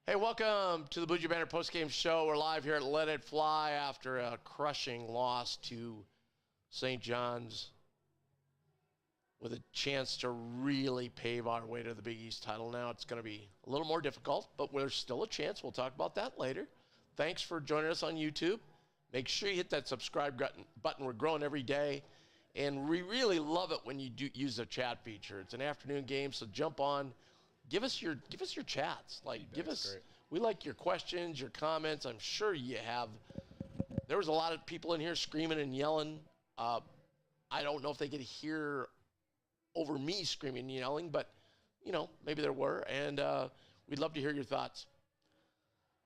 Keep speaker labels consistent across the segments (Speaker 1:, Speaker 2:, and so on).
Speaker 1: Hey, welcome to the Blue Jay Banner postgame show. We're live here at Let It Fly after a crushing loss to St. John's with a chance to really pave our way to the Big East title. Now it's going to be a little more difficult, but there's still a chance. We'll talk about that later. Thanks for joining us on YouTube. Make sure you hit that subscribe button. We're growing every day, and we really love it when you do use the chat feature. It's an afternoon game, so jump on. Give us your chats. We like your questions, your comments. I'm sure you have. There was a lot of people in here screaming and yelling. I don't know if they could hear over me screaming and yelling, but maybe there were, and we'd love to hear your thoughts.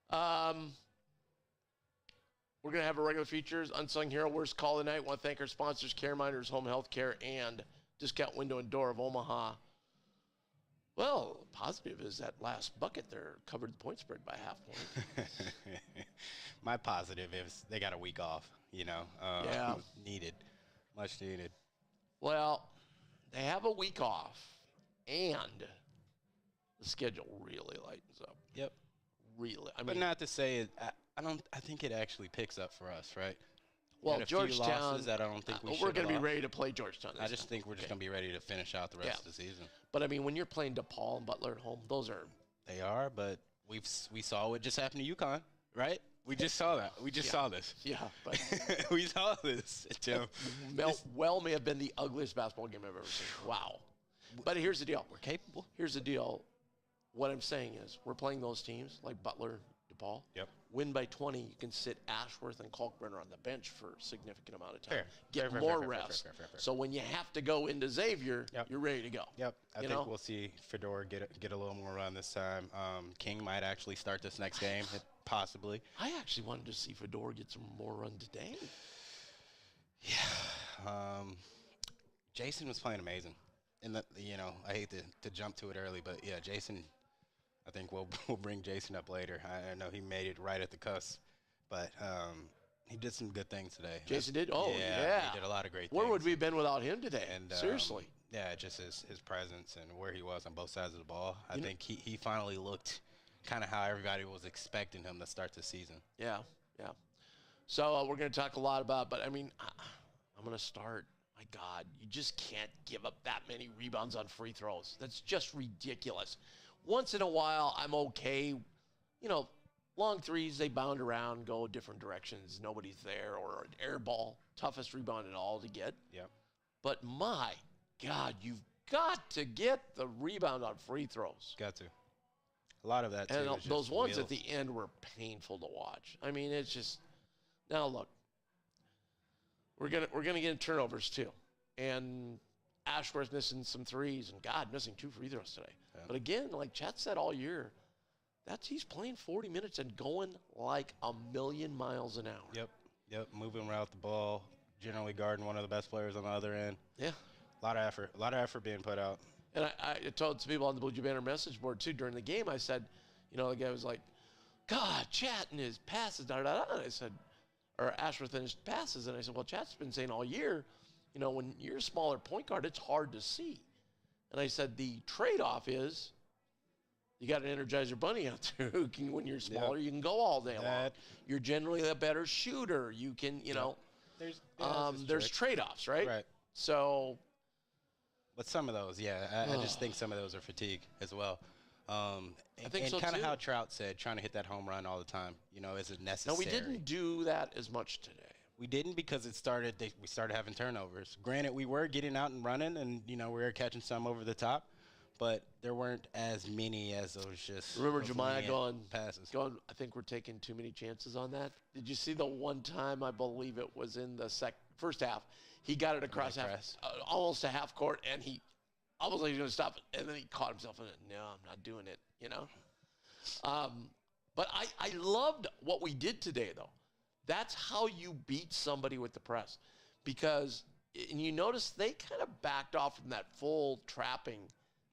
Speaker 1: We're gonna have our regular features. Unsung Hero, Worst Call of the Night. Want to thank our sponsors, CareMinders Home Health Care and Discount Window and Door of Omaha. Well, positive is that last bucket there covered the point spread by half point.
Speaker 2: My positive is they got a week off,
Speaker 1: Yeah.
Speaker 2: Needed. Much needed.
Speaker 1: Well, they have a week off, and the schedule really lightens up.
Speaker 2: Yep.
Speaker 1: Really.
Speaker 2: But not to say it, I think it actually picks up for us, right?
Speaker 1: Well, Georgetown,
Speaker 2: losses that I don't think
Speaker 1: we're going to be ready to play Georgetown.
Speaker 2: I just think we're just going to be ready to finish out the rest of the season.
Speaker 1: But I mean, when you're playing DePaul and Butler at home, those are
Speaker 2: but we saw what just happened to UConn, right? We just saw that. We just saw this.
Speaker 1: Yeah, but
Speaker 2: we saw this.
Speaker 1: Well, may have been the ugliest basketball game I've ever seen. Wow. But here's the deal.
Speaker 2: We're capable.
Speaker 1: Here's the deal. What I'm saying is we're playing those teams like Butler, DePaul.
Speaker 2: Yep.
Speaker 1: Win by 20, you can sit Ashworth and Kalkbrenner on the bench for a significant amount of time.
Speaker 2: Fair.
Speaker 1: Get more rest. So when you have to go into Xavier, you're ready to go.
Speaker 2: Yep. I think we'll see Fedor get a little more run this time. King might actually start this next game, possibly.
Speaker 1: I actually wanted to see Fedor get some more run today.
Speaker 2: Yeah. Jason was playing amazing. And I hate to jump to it early, but yeah, Jason. I think we'll bring Jason up later. I know he made it right at the cusp, but he did some good things today.
Speaker 1: Jason did? Oh, yeah.
Speaker 2: He did a lot of great things.
Speaker 1: Where would we have been without him today? And seriously.
Speaker 2: Yeah, just his presence and where he was on both sides of the ball. I think he finally looked kind of how everybody was expecting him to start the season.
Speaker 1: Yeah, yeah. So we're going to talk a lot about, but I mean, I'm going to start. My God, you just can't give up that many rebounds on free throws. That's just ridiculous. Once in a while, I'm okay. Long threes, they bound around, go different directions. Nobody's there, or an air ball, toughest rebound at all to get.
Speaker 2: Yep.
Speaker 1: But my God, you've got to get the rebound on free throws.
Speaker 2: Got to. A lot of that, too.
Speaker 1: And those ones at the end were painful to watch. I mean, it's just – now, look, we're gonna get turnovers, too. And – Ashworth missing some threes, and God, missing 2 free throws today. Yeah. But again, like Chet said all year, he's playing 40 minutes and going like a million miles an hour.
Speaker 2: Yep, moving around the ball, generally guarding one of the best players on the other end.
Speaker 1: Yeah.
Speaker 2: A lot of effort being put out.
Speaker 1: And I told some people on the Blue Jay Banner message board, too, during the game, I said, the guy was like, God, Chet and his passes, da-da-da. And I said, or Ashworth and his passes. And I said, well, Chet's been saying all year, when you're a smaller point guard, it's hard to see. And I said the trade-off is you got an Energizer Bunny out there who can, when you're smaller, you can go all day long. You're generally a better shooter. You can, there's trade-offs, right?
Speaker 2: Right.
Speaker 1: So.
Speaker 2: But some of those, I just think some of those are fatigue as well.
Speaker 1: I think so,
Speaker 2: and kind
Speaker 1: too.
Speaker 2: of how Trout said, trying to hit that home run all the time. Is it necessary?
Speaker 1: No, we didn't do that as much today.
Speaker 2: We didn't because we started having turnovers. Granted, we were getting out and running, and we were catching some over the top, but there weren't as many as those just.
Speaker 1: Remember Jemiah
Speaker 2: passes.
Speaker 1: I think we're taking too many chances on that. Did you see the one time? I believe it was in the first half. He got it across almost a half court, and he almost like he was going to stop it, and then he caught himself in it. No, I'm not doing it. But I loved what we did today, though. That's how you beat somebody with the press. Because, and you notice they kind of backed off from that full trapping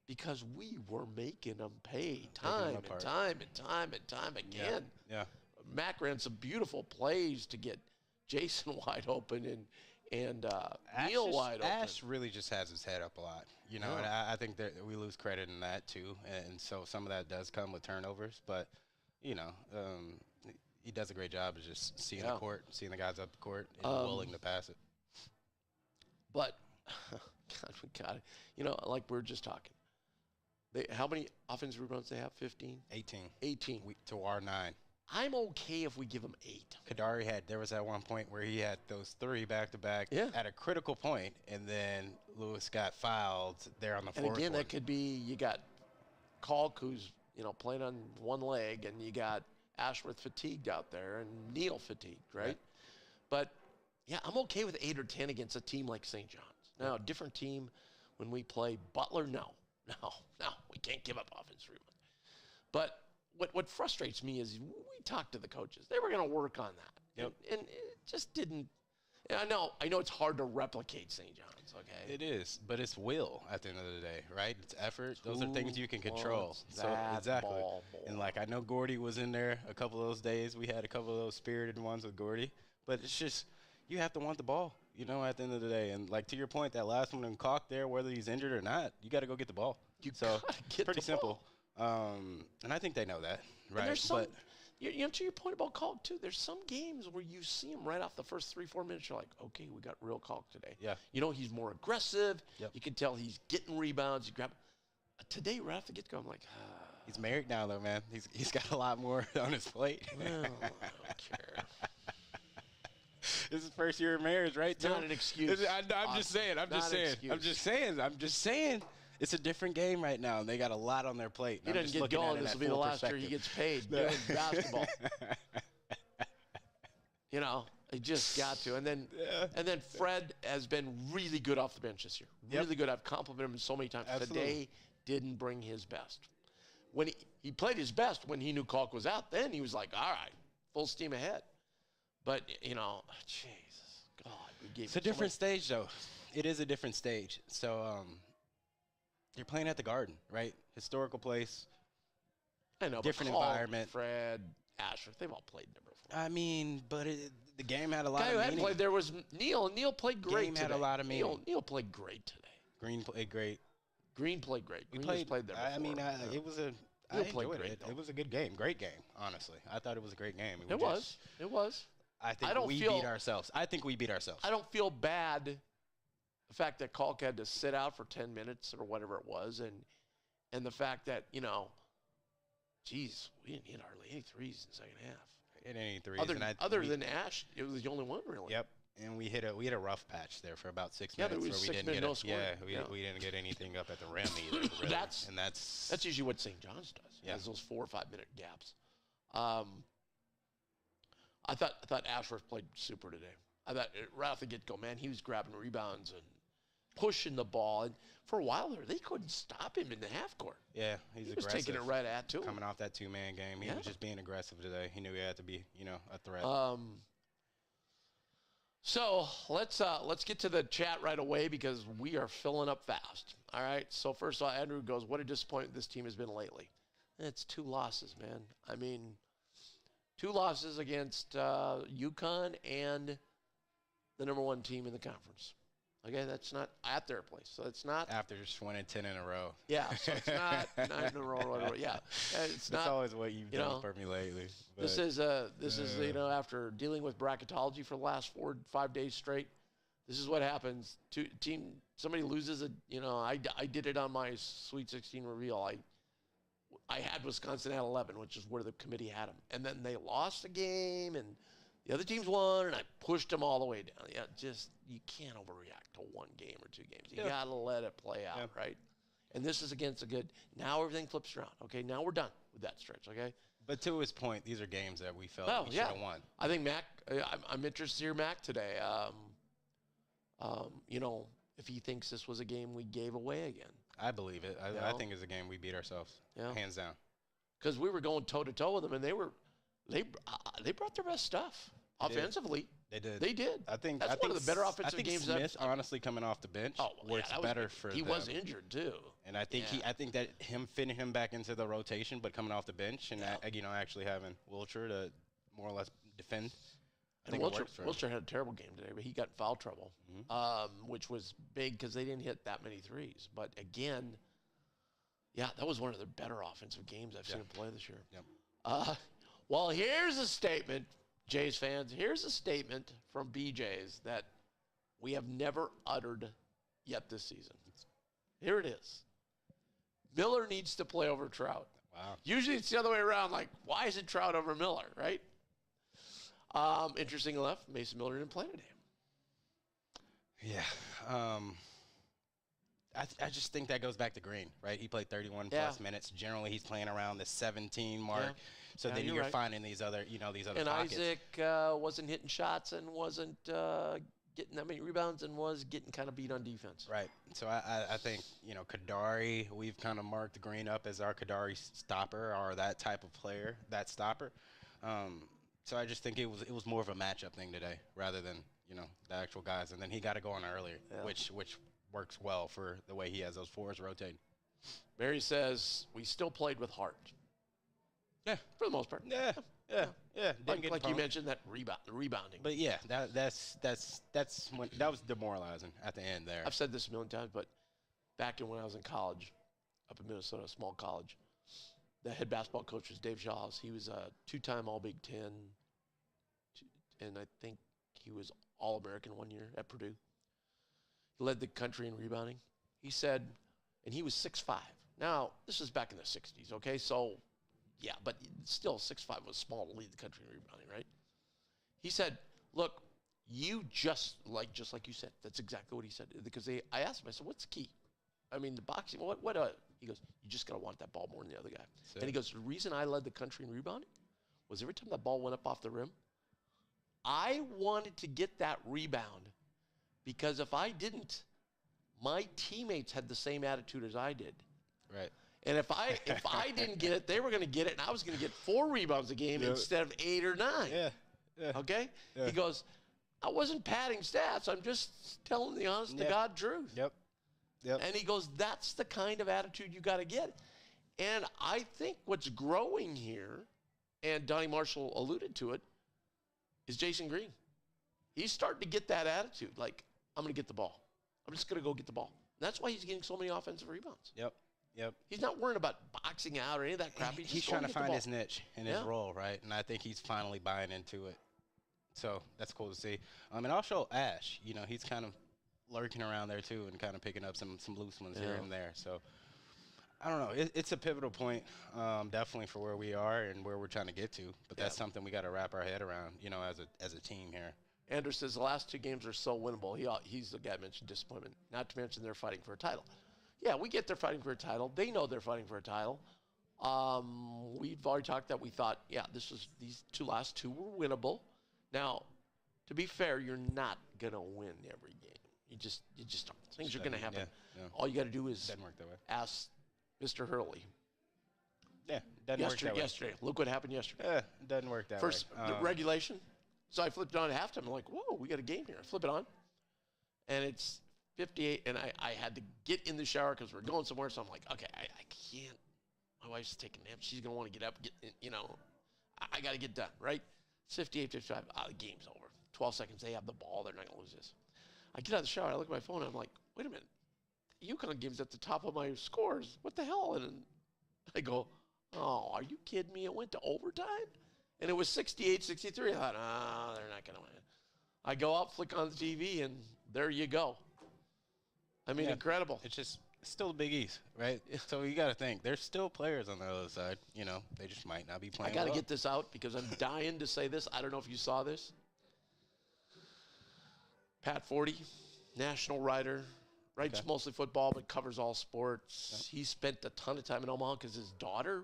Speaker 1: because we were making them pay time and time again.
Speaker 2: Yeah.
Speaker 1: Mac ran some beautiful plays to get Jason wide open and Neil wide open.
Speaker 2: Ash really just has his head up a lot, and I think that we lose credit in that too. And so some of that does come with turnovers, but you know, he does a great job of just seeing the court, seeing the guys up the court, and willing to pass it.
Speaker 1: But, God, we got it. You know, like we were just talking. How many offensive rebounds they have? 15?
Speaker 2: 18.
Speaker 1: 18.
Speaker 2: To our 9.
Speaker 1: I'm okay if we give them 8.
Speaker 2: Kadari there was at one point where he had those 3 back-to-back at a critical point, and then Lewis got fouled there on the fourth one.
Speaker 1: And again, that could be you got Kalk, who's, playing on one leg, and you got Ashworth fatigued out there and Neal fatigued, right? But, yeah, I'm okay with 8 or 10 against a team like St. John's. Now, a different team when we play Butler, no, we can't give up offensive rebounds. But what frustrates me is we talked to the coaches. They were going to work on that.
Speaker 2: Yep.
Speaker 1: And it just didn't. I know it's hard to replicate St. John's, okay?
Speaker 2: It is, but it's will at the end of the day, right? It's effort. Those are things you can control. So exactly. And like I know Gordy was in there a couple of those days. We had a couple of those spirited ones with Gordy. But it's just you have to want the ball, at the end of the day. And like to your point, that last one in Kalk there, whether he's injured or not, you got to go get the ball.
Speaker 1: So
Speaker 2: it's pretty simple. And I think they know that, right?
Speaker 1: And there's some, to your point about Kalk, too, there's some games where you see him right off the first 3-4 minutes, you're like, okay, we got real Kalk today.
Speaker 2: Yeah.
Speaker 1: He's more aggressive.
Speaker 2: Yep.
Speaker 1: You can tell he's getting rebounds. Today, right off the get-go, I'm like,
Speaker 2: He's married now, though, man. He's got a lot more on his plate.
Speaker 1: Well, I don't care.
Speaker 2: This is first year of marriage, right, Tim?
Speaker 1: Not an excuse.
Speaker 2: I'm just saying. It's a different game right now, and they got a lot on their plate.
Speaker 1: He doesn't get going. This will be the last year he gets paid doing basketball. He just got to. And then Fred has been really good off the bench this year. Really good. I've complimented him so many times.
Speaker 2: Absolutely.
Speaker 1: Today didn't bring his best. When he played his best when he knew Kalk was out, then he was like, all right, full steam ahead. But, Jesus, God, we gave
Speaker 2: It's a different stage, though. It is a different stage. So, you're playing at the Garden, right? Historical place.
Speaker 1: I know,
Speaker 2: different
Speaker 1: but
Speaker 2: environment.
Speaker 1: Fred, Asher, they've all played there before.
Speaker 2: I mean, but the game had a lot
Speaker 1: of
Speaker 2: meaning.
Speaker 1: Guy who hadn't played there was Neal, and Neal played great today.
Speaker 2: Game had a lot of meaning.
Speaker 1: Neal played great today.
Speaker 2: Green played great.
Speaker 1: Green played great. Green played there before.
Speaker 2: I mean, it was I enjoyed it. It was a good game. Great game, honestly. I thought it was a great game.
Speaker 1: It was.
Speaker 2: I think we beat ourselves. I
Speaker 1: don't feel bad the fact that Kalk had to sit out for 10 minutes or whatever it was, and the fact that, geez, we didn't hit hardly any threes in the second half.
Speaker 2: Hit any threes.
Speaker 1: Other than Ash, it was the only one really.
Speaker 2: Yep. And we had a rough patch there for about 6 minutes where we didn't get it. We didn't get anything up at the rim either. Really. That's
Speaker 1: usually what St. John's does.
Speaker 2: Yeah.
Speaker 1: Has those 4 or 5 minute gaps. I thought Ashworth played super today. I thought right off the get-go, man, he was grabbing rebounds and pushing the ball. And for a while there, they couldn't stop him in the half court.
Speaker 2: Yeah, he
Speaker 1: was taking it right at to him.
Speaker 2: Coming off that 2-man game, he was just being aggressive today. He knew he had to be, a threat.
Speaker 1: So let's get to the chat right away because we are filling up fast. All right. So first of all, Andrew goes, "What a disappointment this team has been lately." It's 2 losses, man. I mean, 2 losses against UConn and the number 1 team in the conference. Okay, that's not at their place. So it's not
Speaker 2: after just winning 10 in a row.
Speaker 1: Yeah, so it's not 9 in a row. Yeah, it's not.
Speaker 2: That's always what you've done for me lately.
Speaker 1: This is after dealing with bracketology for the last 4 or 5 days straight. This is what happens. Somebody loses I did it on my Sweet 16 reveal. I had Wisconsin at 11, which is where the committee had them, and then they lost a game and the other teams won, and I pushed them all the way down. Yeah, you can't overreact to 1 game or 2 games. You got to let it play out, right? And this is against a good. Now everything flips around. Okay, now we're done with that stretch. Okay.
Speaker 2: But to his point, these are games that we felt we should have won.
Speaker 1: I think Mac. I'm interested to hear Mac today. If he thinks this was a game we gave away again.
Speaker 2: I believe it. I think it's a game we beat ourselves, hands down.
Speaker 1: Because we were going toe to toe with them, and they brought their best stuff offensively.
Speaker 2: They did.
Speaker 1: They did.
Speaker 2: I think
Speaker 1: that's one of the better offensive games.
Speaker 2: Smith, honestly, coming off the bench, works better for them.
Speaker 1: He was injured too,
Speaker 2: and I think I think that him fitting him back into the rotation, but coming off the bench and actually having Wiltshire to more or less defend.
Speaker 1: And Wiltshire had a terrible game today, but he got in foul trouble, which was big because they didn't hit that many threes. But again, that was one of the better offensive games I've seen him play this year.
Speaker 2: Yep.
Speaker 1: Well, here's a statement, Jays fans. Here's a statement from BJ's that we have never uttered yet this season. Here it is. Miller needs to play over Trout.
Speaker 2: Wow.
Speaker 1: Usually it's the other way around. Like, why is it Trout over Miller, right? Interesting enough, Mason Miller didn't play today.
Speaker 2: Yeah. I just think that goes back to Green, right? He played 31 plus minutes. Generally, he's playing around the 17 mark. Yeah. So then you're finding these other, these other pockets.
Speaker 1: And Isaac wasn't hitting shots and wasn't getting that many rebounds and was getting kind of beat on defense.
Speaker 2: Right. So I think, Kadari, we've kind of marked Green up as our Kadari stopper or that type of player, that stopper. So I just think it was more of a matchup thing today rather than, the actual guys. And then he got to go on earlier, which works well for the way he has those fours rotating.
Speaker 1: Barry says we still played with heart.
Speaker 2: Yeah.
Speaker 1: For the most part.
Speaker 2: Yeah.
Speaker 1: Like you mentioned, that rebounding.
Speaker 2: But yeah, that's when that was demoralizing at the end there.
Speaker 1: I've said this a million times, but back when I was in college, up in Minnesota, a small college, the head basketball coach was Dave Shawhouse. He was a 2-time All Big Ten, and I think he was All-American one year at Purdue. He led the country in rebounding. He said, and he was 6'5". Now, this was back in the 60s, okay? So, yeah, but still 6'5" was small to lead the country in rebounding, right? He said, look, you just like you said, that's exactly what he said. Because I asked him, I said, what's the key? I mean, the boxing, he goes, you just got to want that ball more than the other guy. And he goes, the reason I led the country in rebounding was every time that ball went up off the rim, I wanted to get that rebound because if I didn't, my teammates had the same attitude as I did.
Speaker 2: Right.
Speaker 1: And if I didn't get it, they were going to get it, and I was going to get 4 rebounds a game instead of 8 or 9.
Speaker 2: Yeah.
Speaker 1: Okay?
Speaker 2: Yeah.
Speaker 1: He goes, I wasn't padding stats. I'm just telling the honest to God truth.
Speaker 2: Yep.
Speaker 1: And he goes, that's the kind of attitude you got to get. And I think what's growing here, and Donnie Marshall alluded to it, is Jason Green. He's starting to get that attitude, like, I'm going to get the ball. I'm just going to go get the ball. And that's why he's getting so many offensive rebounds.
Speaker 2: Yep.
Speaker 1: He's not worrying about boxing out or any of that crap.
Speaker 2: He's trying to find his niche and his role, right? And I think he's finally buying into it. So that's cool to see. And also Ash, he's kind of lurking around there too and kind of picking up some loose ones here and there. So I don't know. It's a pivotal point, definitely for where we are and where we're trying to get to. But that's something we got to wrap our head around, as a team here.
Speaker 1: Anders says the last 2 games are so winnable. He's the guy that mentioned disappointment. Not to mention they're fighting for a title. Yeah, we get they're fighting for a title. They know they're fighting for a title. We've already talked that we thought, these last two were winnable. Now, to be fair, you're not gonna win every game. You just don't. Things are gonna happen.
Speaker 2: Yeah.
Speaker 1: All you got to do is
Speaker 2: doesn't work that way.
Speaker 1: Ask Mr. Hurley.
Speaker 2: Yeah, doesn't work that way.
Speaker 1: Yesterday, look what happened yesterday.
Speaker 2: Yeah, it doesn't work that
Speaker 1: First,
Speaker 2: way.
Speaker 1: the regulation. So I flipped it on at halftime. I'm like, whoa, we got a game here. I flip it on, and it's 58, and I had to get in the shower because we're going somewhere. So I'm like, okay, I can't. My wife's taking a nap. She's going to want to get up. I got to get done, right? It's 58, 55. The game's over. 12 seconds. They have the ball. They're not going to lose this. I get out of the shower. I look at my phone, and I'm like, wait a minute. UConn game's at the top of my scores. What the hell? And I go, oh, are you kidding me? It went to overtime? And it was 68, 63. I thought, they're not going to win. I go out, flick on the TV, and there you go. I mean, incredible.
Speaker 2: It's just still the Big East, right? So you got to think. There's still players on the other side. They just might not be playing
Speaker 1: I got to get this out because I'm dying to say this. I don't know if you saw this. Pat Forty, national writer, writes mostly football but covers all sports. Yep. He spent a ton of time in Omaha because his daughter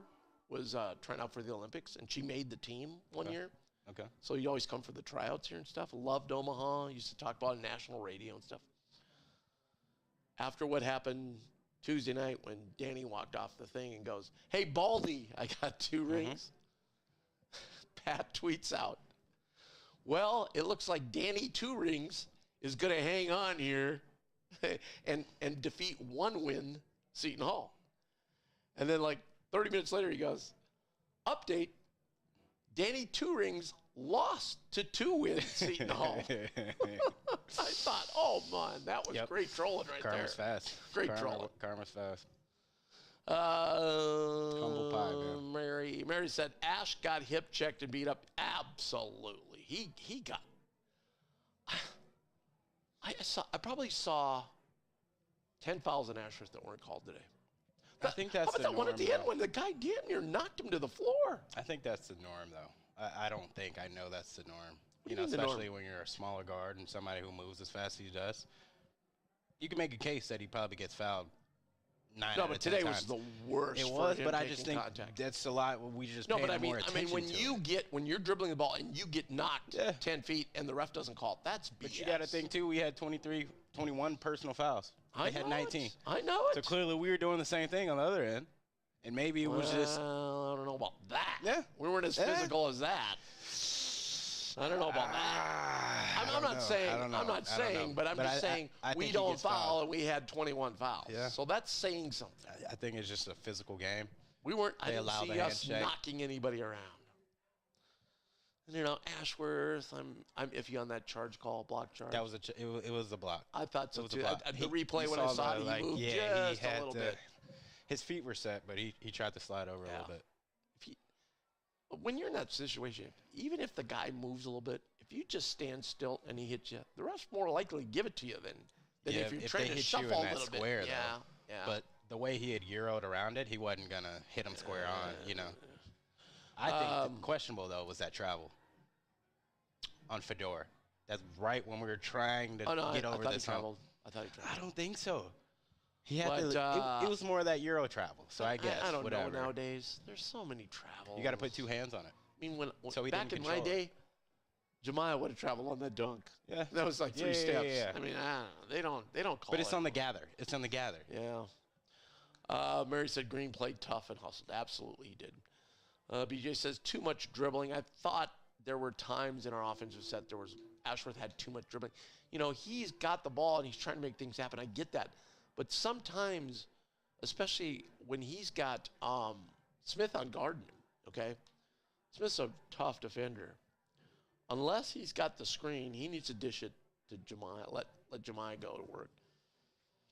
Speaker 1: was trying out for the Olympics, and she made the team one year.
Speaker 2: Okay.
Speaker 1: So he always come for the tryouts here and stuff. Loved Omaha. Used to talk about it on national radio and stuff. After what happened Tuesday night when Danny walked off the thing and goes, hey, Baldy, I got 2 rings. Pat tweets out, well, it looks like Danny 2 rings is going to hang on here and defeat 1 win Seton Hall. And then 30 minutes later, he goes, update, Danny 2 rings lost to 2 wins Seton Hall. I thought, oh, man, that was great trolling right
Speaker 2: Karma's
Speaker 1: there.
Speaker 2: fast.
Speaker 1: Great trolling.
Speaker 2: Karma's fast. Humble pie, man.
Speaker 1: Mary said Ash got hip checked and beat up. Absolutely, he got. I probably saw 10 fouls in Ashworth that weren't called today.
Speaker 2: I think that's
Speaker 1: how about
Speaker 2: the
Speaker 1: that one
Speaker 2: norm,
Speaker 1: at the end
Speaker 2: though.
Speaker 1: when the guy damn near knocked him to the floor?
Speaker 2: I think that's the norm, though. I don't think I know that's the norm.
Speaker 1: What do
Speaker 2: You
Speaker 1: you
Speaker 2: know,
Speaker 1: mean the norm?
Speaker 2: especially when you're a smaller guard and somebody who moves as fast as he does. You can make a case that he probably gets fouled 9
Speaker 1: No,
Speaker 2: out
Speaker 1: but
Speaker 2: of 10
Speaker 1: today
Speaker 2: times.
Speaker 1: was the worst.
Speaker 2: It
Speaker 1: for
Speaker 2: was,
Speaker 1: him
Speaker 2: but I
Speaker 1: taking
Speaker 2: just think
Speaker 1: contact.
Speaker 2: that's a lot. We just
Speaker 1: No,
Speaker 2: paid
Speaker 1: but I
Speaker 2: more
Speaker 1: mean,
Speaker 2: attention
Speaker 1: when you're dribbling the ball and you get knocked
Speaker 2: Yeah.
Speaker 1: 10 feet and the ref doesn't call it, that's BS.
Speaker 2: But you got to think too. We had 21 personal fouls.
Speaker 1: I
Speaker 2: They had
Speaker 1: know
Speaker 2: 19.
Speaker 1: it. I know it.
Speaker 2: So clearly we were doing the same thing on the other end, and maybe it was just
Speaker 1: I don't know about that.
Speaker 2: Yeah.
Speaker 1: We weren't as
Speaker 2: Yeah.
Speaker 1: physical as that. I don't know about that. I'm not saying, but I'm just saying
Speaker 2: I
Speaker 1: we
Speaker 2: think he
Speaker 1: don't
Speaker 2: gets
Speaker 1: foul
Speaker 2: fouled.
Speaker 1: and we had 21 fouls.
Speaker 2: Yeah.
Speaker 1: So that's saying something.
Speaker 2: I think it's just a physical game.
Speaker 1: We weren't. I
Speaker 2: They
Speaker 1: didn't
Speaker 2: allow
Speaker 1: see
Speaker 2: the
Speaker 1: us
Speaker 2: handshake.
Speaker 1: knocking anybody around. And, you know, Ashworth, I'm iffy on that charge call, block charge.
Speaker 2: That was it was a block.
Speaker 1: I thought so
Speaker 2: It was a
Speaker 1: too.
Speaker 2: block.
Speaker 1: The replay when I saw it, he moved just a little bit.
Speaker 2: His feet were set, but he tried to slide over a little bit.
Speaker 1: When you're in that situation, even if the guy moves a little bit, if you just stand still and he hits you, the ref's more likely to give it to you than
Speaker 2: Yeah,
Speaker 1: if you're
Speaker 2: if
Speaker 1: trying
Speaker 2: they
Speaker 1: to
Speaker 2: hit
Speaker 1: shuffle
Speaker 2: you in
Speaker 1: a
Speaker 2: that
Speaker 1: little
Speaker 2: square,
Speaker 1: bit.
Speaker 2: though.
Speaker 1: Yeah.
Speaker 2: But the way he had Euro'd around it, he wasn't going to hit him square on, you know. I think questionable, though, was that travel on Fedor. That's right when we were trying to get over this hump.
Speaker 1: I thought he traveled.
Speaker 2: I don't think so. He had
Speaker 1: But,
Speaker 2: it was more of that Euro travel, so I guess.
Speaker 1: I don't
Speaker 2: whatever.
Speaker 1: know nowadays. There's so many travels.
Speaker 2: You got to put 2 hands on it.
Speaker 1: I mean,
Speaker 2: So he
Speaker 1: back
Speaker 2: didn't
Speaker 1: in my
Speaker 2: control it.
Speaker 1: day, Jemiah would have traveled on that dunk.
Speaker 2: Yeah.
Speaker 1: That was like 3
Speaker 2: Yeah,
Speaker 1: steps.
Speaker 2: yeah.
Speaker 1: I mean, I don't know. They don't call
Speaker 2: But
Speaker 1: it.
Speaker 2: it's on the gather. It's on the gather.
Speaker 1: Yeah. Mary said Green played tough and hustled. Absolutely, he did. BJ says too much dribbling. I thought there were times in our offensive set Ashworth had too much dribbling. You know, he's got the ball and he's trying to make things happen. I get that. But sometimes, especially when he's got Smith on guarding him, okay? Smith's a tough defender. Unless he's got the screen, he needs to dish it to Jemiah. Let Jemiah go to work.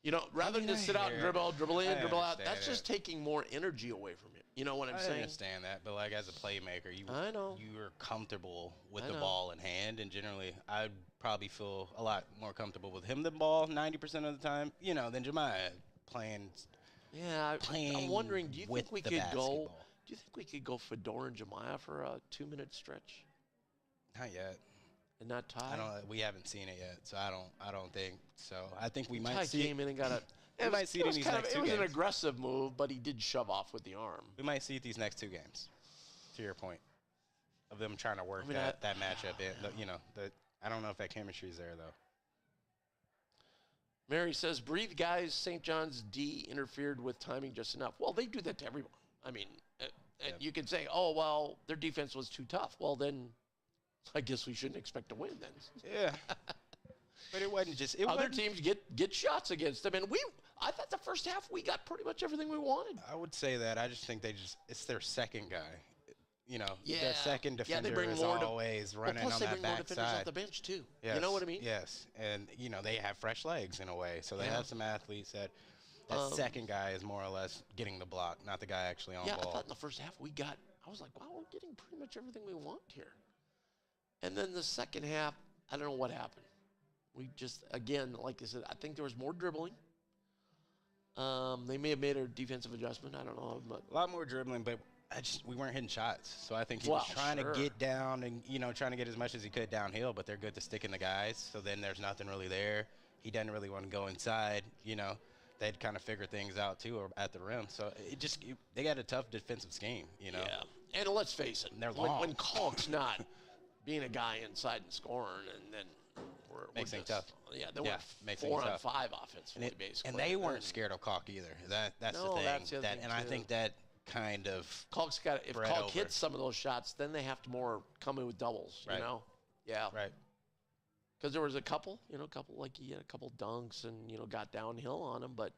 Speaker 1: You know, rather than just sit out and dribble in, dribble out, that's just taking more energy away from him. You know what I'm saying?
Speaker 2: I understand that, but like as a playmaker,
Speaker 1: I know.
Speaker 2: you're comfortable with the ball in hand, and generally, I'd probably feel a lot more comfortable with him than ball 90% of the time, you know, than Jemiah playing.
Speaker 1: Yeah, I'm wondering, do you think we could go?
Speaker 2: basketball.
Speaker 1: Do you think we could go Fedor and Jemiah for a 2-minute stretch
Speaker 2: Not yet.
Speaker 1: and not tie?
Speaker 2: I don't. We haven't seen it yet, so I don't think so. I think we
Speaker 1: Ty
Speaker 2: might see.
Speaker 1: came in and got a.
Speaker 2: We might see it in these next 2
Speaker 1: It was an
Speaker 2: games.
Speaker 1: aggressive move, but he did shove off with the arm.
Speaker 2: We might see it these next 2 games. To your point, of them trying to work
Speaker 1: I mean,
Speaker 2: that matchup in. You know, I don't know if that chemistry is there though.
Speaker 1: Mary says, breathe, guys. St. John's D interfered with timing just enough. Well, they do that to everyone. I mean, and you can say, oh, well, their defense was too tough. Well, then I guess we shouldn't expect to win then.
Speaker 2: Yeah. But it wasn't just.
Speaker 1: Other teams get shots against them. And I thought the first half we got pretty much everything we wanted.
Speaker 2: I would say that. I just think it's their second guy. You know, their second defender
Speaker 1: bring
Speaker 2: is
Speaker 1: more
Speaker 2: always running
Speaker 1: plus
Speaker 2: on
Speaker 1: they
Speaker 2: that
Speaker 1: bring more defenders off
Speaker 2: backside.
Speaker 1: the bench, too.
Speaker 2: Yes,
Speaker 1: You know what I mean?
Speaker 2: Yes. And, you know, they have fresh legs in a way. So they
Speaker 1: Yeah.
Speaker 2: have some athletes that second guy is more or less getting the block, not the guy actually on
Speaker 1: Yeah,
Speaker 2: ball.
Speaker 1: I thought in the first half I was like, wow, we're getting pretty much everything we want here. And then the second half, I don't know what happened. We just, again, like I said, I think there was more dribbling. They may have made a defensive adjustment. I don't know. But
Speaker 2: A lot more dribbling, but we weren't hitting shots. So I think he was trying to get down and, you know, trying to get as much as he could downhill, but they're good to sticking the guys. So then there's nothing really there. He doesn't really want to go inside, you know. They'd kind of figure things out, too, at the rim. So they got a tough defensive scheme, you know.
Speaker 1: Yeah. And let's face it,
Speaker 2: They're long.
Speaker 1: when Kalk's not being a guy inside and scoring, and then
Speaker 2: Makes things tough.
Speaker 1: Yeah, they were
Speaker 2: makes things
Speaker 1: 4-on-5
Speaker 2: tough.
Speaker 1: offensively, basically.
Speaker 2: And they weren't scared of Kalk either. That's
Speaker 1: No,
Speaker 2: the thing.
Speaker 1: that's the other thing,
Speaker 2: And I
Speaker 1: too.
Speaker 2: think that kind of
Speaker 1: if
Speaker 2: spread
Speaker 1: Kalk
Speaker 2: over.
Speaker 1: hits some of those shots, then they have to more come in with doubles, you
Speaker 2: Right.
Speaker 1: know? Yeah.
Speaker 2: right.
Speaker 1: Because there was a couple, like he had a couple dunks and, got downhill on him. But,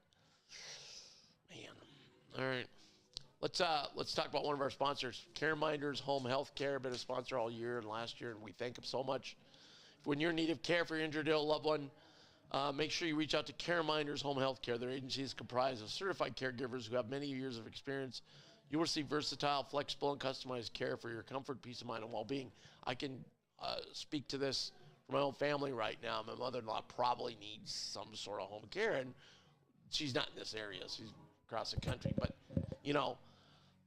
Speaker 1: man, all right. Let's talk about one of our sponsors, CareMinders Home Health Care. Been a sponsor all year and last year, and we thank them so much. When you're in need of care for your injured ill loved one, Make sure you reach out to CareMinders Home Health Care. Their agency is comprised of certified caregivers who have many years of experience. You will receive versatile, flexible, and customized care for your comfort, peace of mind, and well-being. I can speak to this for my own family right now. My mother-in-law probably needs some sort of home care, and she's not in this area. She's across the country. But, you know,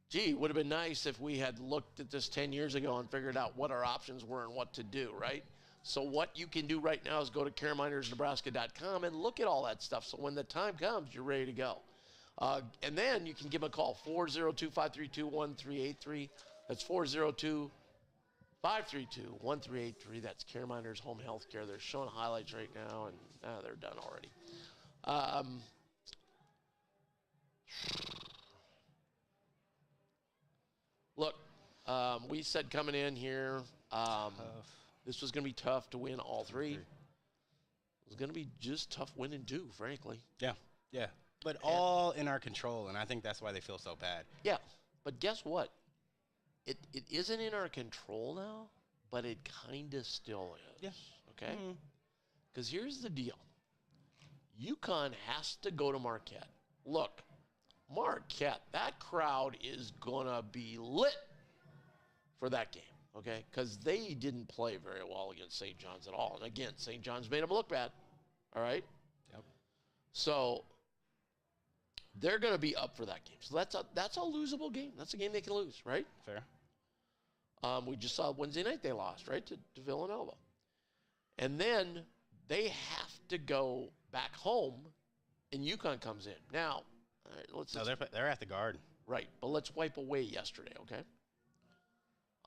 Speaker 1: gee, it would have been nice if we had looked at this 10 years ago and figured out what our options were and what to do, right? So what you can do right now is go to caremindersnebraska.com and look at all that stuff. So when the time comes, you're ready to go. And then you can give them a call, 402-532-1383. That's 402-532-1383. That's CareMinders Home Health Care. They're showing highlights right now, and they're done already. Look, we said coming in here, this was going to be tough to win all three. It was going to be just tough winning two, frankly.
Speaker 2: Yeah, yeah. But all in our control, and I think that's why they feel so bad.
Speaker 1: Yeah, but guess what? It isn't in our control now, but it kind of still is.
Speaker 2: Yeah.
Speaker 1: Okay? Because here's the deal. UConn has to go to Marquette. Look, Marquette, that crowd is going to be lit for that game. Okay, because they didn't play very well against St. John's at all. And again, St. John's made them look bad. All right?
Speaker 2: Yep.
Speaker 1: So they're going to be up for that game. So that's a losable game. That's a game they can lose, right?
Speaker 2: Fair.
Speaker 1: We just saw Wednesday night they lost, right, to Villanova. And then they have to go back home, and UConn comes in. Now, all right,
Speaker 2: they're at the Garden.
Speaker 1: Right, but let's wipe away yesterday, okay?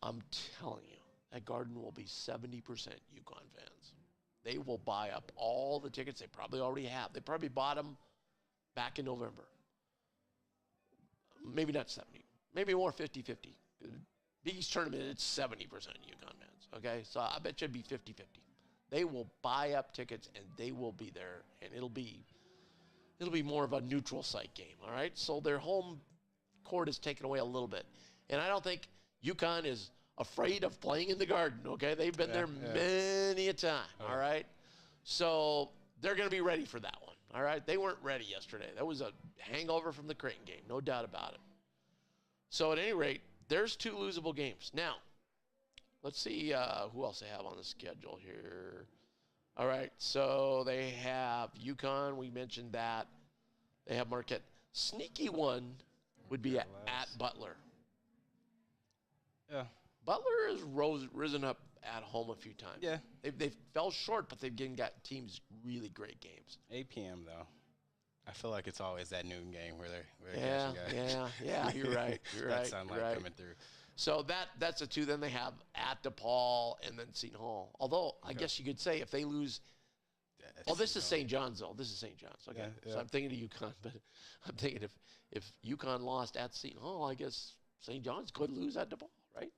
Speaker 1: I'm telling you, that Garden will be 70% UConn fans. They will buy up all the tickets. They probably already have. They probably bought them back in November. Maybe not 70. Maybe more 50-50. Big East tournament, it's 70% UConn fans, okay? So I bet you it'd be 50-50. They will buy up tickets, and they will be there, and it'll be more of a neutral site game, all right? So their home court is taken away a little bit. And I don't think UConn is afraid of playing in the Garden, okay? They've been there many a time, all right? So they're going to be ready for that one, all right? They weren't ready yesterday. That was a hangover from the Creighton game, no doubt about it. So at any rate, there's two losable games. Now, let's see who else they have on the schedule here. All right, so they have UConn. We mentioned that. They have Marquette. Sneaky one would be at Butler.
Speaker 2: Yeah.
Speaker 1: Butler has risen up at home a few times.
Speaker 2: Yeah.
Speaker 1: They fell short, but they've got teams really great games.
Speaker 2: 8 p.m., though. I feel like it's always that noon game where they're
Speaker 1: yeah, you're right. You're
Speaker 2: that
Speaker 1: right.
Speaker 2: sunlight
Speaker 1: right.
Speaker 2: coming through.
Speaker 1: So that's a two. Then they have at DePaul and then Seton Hall. Although I guess you could say if they lose, this is St. John's though. This is St. John's. Okay, so I'm thinking of UConn, but I'm thinking if UConn lost at Seton Hall, I guess St. John's could lose at DePaul, right?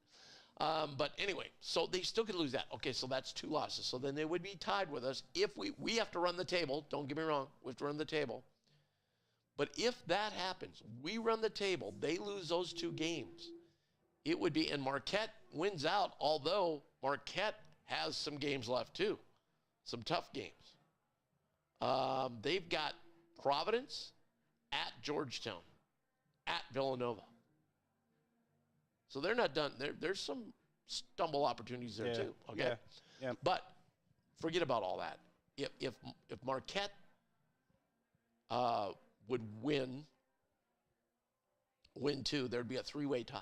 Speaker 1: But anyway, so they still could lose that. Okay, so that's 2 losses. So then they would be tied with us if we have to run the table. Don't get me wrong, we have to run the table. But if that happens, we run the table, they lose those 2 games. It would be, and Marquette wins out, although Marquette has some games left too, some tough games. They've got Providence, at Georgetown, at Villanova. So they're not done. There's some stumble opportunities there too. Okay,
Speaker 2: yeah.
Speaker 1: But forget about all that. If Marquette would win 2, there'd be a 3-way tie.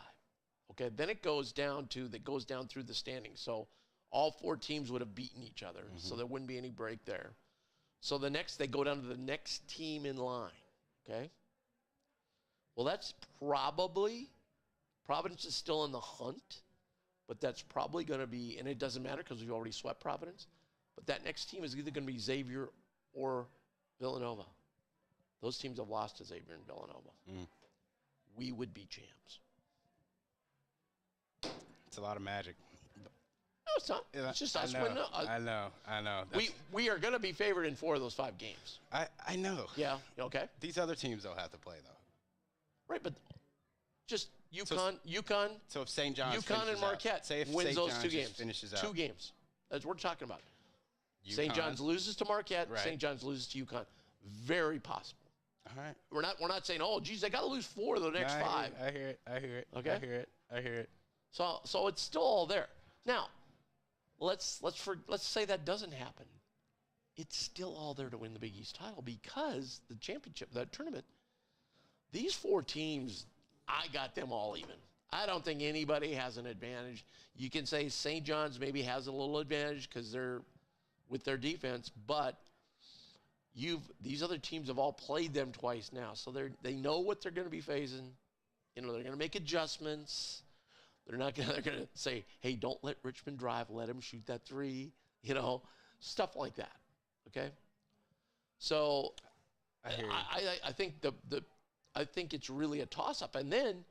Speaker 1: Okay, then it goes down through the standings. So all 4 teams would have beaten each other. So there wouldn't be any break there. So they go down to the next team in line. Okay. Well, that's probably, Providence is still in the hunt, but that's probably going to be, and it doesn't matter because we've already swept Providence, but that next team is either going to be Xavier or Villanova. Those teams have lost to Xavier and Villanova. We would be champs.
Speaker 2: It's a lot of magic.
Speaker 1: No, it's not. It's just us winning.
Speaker 2: I know.
Speaker 1: We are going to be favored in 4 of those 5 games.
Speaker 2: I know.
Speaker 1: Yeah, okay.
Speaker 2: These other teams don't have to play, though.
Speaker 1: Right, but just UConn.
Speaker 2: So if St. John's
Speaker 1: UConn and Marquette
Speaker 2: say if
Speaker 1: wins
Speaker 2: St.
Speaker 1: those
Speaker 2: John's
Speaker 1: 2 games.
Speaker 2: finishes out.
Speaker 1: 2 games. That's what we're talking about. St. John's loses to Marquette.
Speaker 2: Right.
Speaker 1: St. John's loses to UConn. Very possible.
Speaker 2: All right.
Speaker 1: We're not saying, oh, geez, they got to lose 4 of the next 5.
Speaker 2: I hear it.
Speaker 1: Okay.
Speaker 2: I hear it.
Speaker 1: So it's still all there. Now, let's say that doesn't happen. It's still all there to win the Big East title because the championship, that tournament, these 4 teams, I got them all even. I don't think anybody has an advantage. You can say St. John's maybe has a little advantage because they're with their defense, but these other teams have all played them twice now, so they know what they're going to be facing. They're going to make adjustments. They're going to say, hey, don't let Richmond drive. Let them shoot that 3. Stuff like that. Okay. So I think I think it's really a toss-up, and then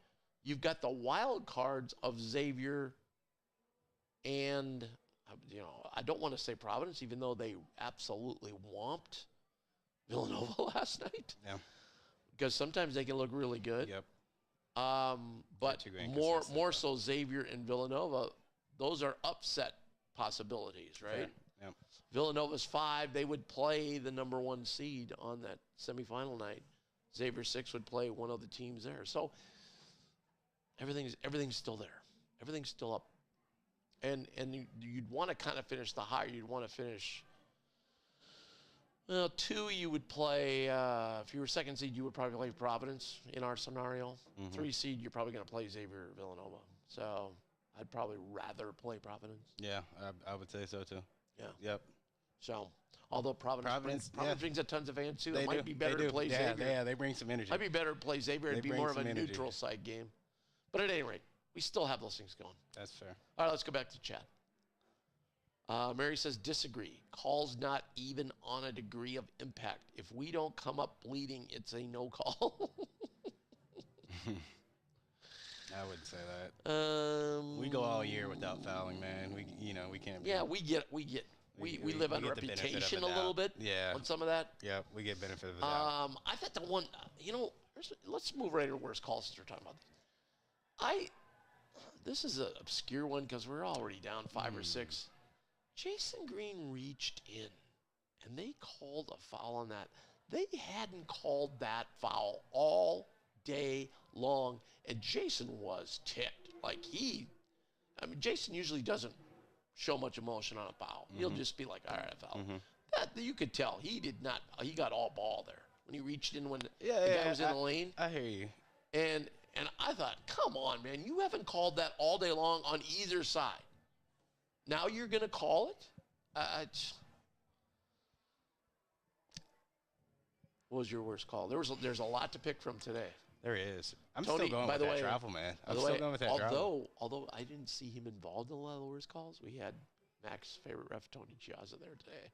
Speaker 1: you've got the wild cards of Xavier and, I don't want to say Providence, even though they absolutely whomped Villanova last night.
Speaker 2: Yeah.
Speaker 1: Because sometimes they can look really good.
Speaker 2: Yep.
Speaker 1: But more so Xavier and Villanova, those are upset possibilities, right?
Speaker 2: Yep.
Speaker 1: Villanova's 5, they would play the number 1 seed on that semifinal night. Xavier 6 would play one of the teams there. So everything's still there. Everything's still up. And you'd want to kind of finish the higher. You'd want to finish, 2 you would play, if you were 2nd seed, you would probably play Providence in our scenario. 3 seed, you're probably going to play Xavier or Villanova. So I'd probably rather play Providence.
Speaker 2: Yeah, I would say so too.
Speaker 1: Yeah.
Speaker 2: Yep.
Speaker 1: So, although Providence brings a tons of fans too, it might be better to play
Speaker 2: Xavier.
Speaker 1: Xavier.
Speaker 2: Yeah, they bring some energy.
Speaker 1: Might be better to play Xavier. It'd be more of a neutral side game. But at any rate, we still have those things going.
Speaker 2: That's fair.
Speaker 1: All right, let's go back to chat. Mary says, disagree. Call's not even on a degree of impact. If we don't come up bleeding, it's a no call.
Speaker 2: I wouldn't say that. We go all year without fouling, man. We can't.
Speaker 1: Yeah, we live on reputation a little bit.
Speaker 2: Yeah.
Speaker 1: On some of that.
Speaker 2: Yeah, we get benefit of the doubt.
Speaker 1: I thought the one, let's move right into worst calls since we're talking about this. This is an obscure one because we're already down 5 or 6. Jason Green reached in, and they called a foul on that. They hadn't called that foul all day long, and Jason was ticked. Jason usually doesn't show much emotion on a foul. He'll just be like, all right, a foul. That, you could tell he did not. He got all ball there when he reached in when the guy was in the lane.
Speaker 2: I hear you.
Speaker 1: And I thought, come on, man, you haven't called that all day long on either side. Now you're going to call it? What was your worst call? There's a lot to pick from today.
Speaker 2: There is. I'm
Speaker 1: Tony,
Speaker 2: still going with that travel, man. I'm still going with that travel.
Speaker 1: Although I didn't see him involved in a lot of the worst calls, we had Mac's favorite ref, Tony Chiazza, there today.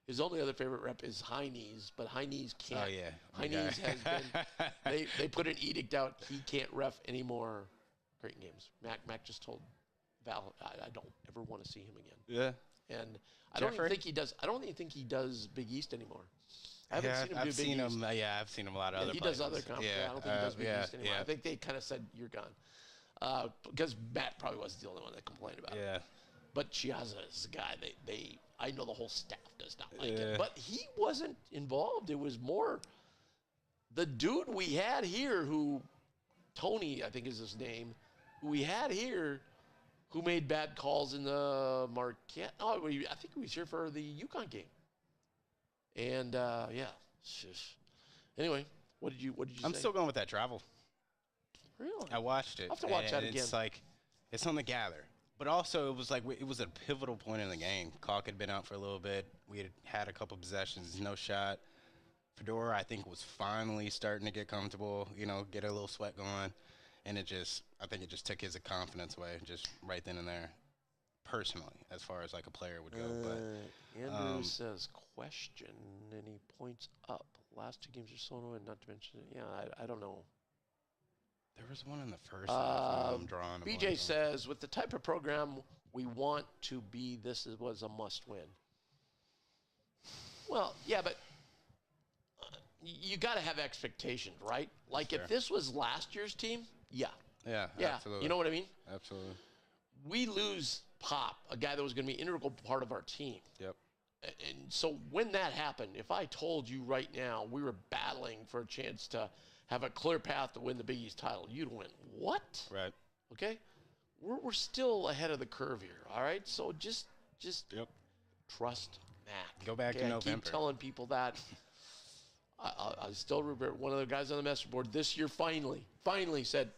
Speaker 1: His only other favorite rep is High Knees, but High Knees can't.
Speaker 2: Oh, yeah.
Speaker 1: High Knees has been, they put an edict out, he can't ref any more Creighton games. Mac just told Val, I don't ever want to see him again.
Speaker 2: Yeah.
Speaker 1: And I don't even think he does. I don't even think he does Big East anymore. I haven't seen him do Big East.
Speaker 2: I've seen him a lot of other
Speaker 1: He
Speaker 2: places.
Speaker 1: does other conferences. I don't think he does Big East anymore. I think they kind of said, you're gone. Because Matt probably wasn't the only one that complained about it. But Chiazza is the guy. I know the whole staff does not like it. But he wasn't involved. It was more the dude we had here who, Tony, I think is his name, who we had here, who made bad calls in the Marquette. Oh, I think he was here for the UConn game. And anyway, what did you say?
Speaker 2: I'm still going with that travel.
Speaker 1: Really?
Speaker 2: I watched it.
Speaker 1: I'll have to watch that again.
Speaker 2: It's like, it's on the gather. But also, it was a pivotal point in the game. Calk had been out for a little bit. We had a couple possessions, no shot. Fedora, I think, was finally starting to get comfortable, get a little sweat going. And I think it just took his confidence away, just right then and there, personally, as far as like a player would go. But
Speaker 1: Andrew says, question, and he points up. Last 2 games are so annoying, not to mention it. Yeah, I don't know.
Speaker 2: There was one in the first half I'm drawing.
Speaker 1: BJ says, with the type of program we want to be, this was a must-win. Well, yeah, but you got to have expectations, right? Like if this was last year's team, yeah,
Speaker 2: absolutely.
Speaker 1: You know what I mean?
Speaker 2: Absolutely.
Speaker 1: We lose Pop, a guy that was going to be an integral part of our team.
Speaker 2: Yep.
Speaker 1: And so when that happened, if I told you right now we were battling for a chance to have a clear path to win the Big East title, you'd went, what?
Speaker 2: Right.
Speaker 1: Okay? We're still ahead of the curve here, all right? So just trust Mac.
Speaker 2: Go back to November.
Speaker 1: I keep telling people that. I still remember one of the guys on the message board this year finally said,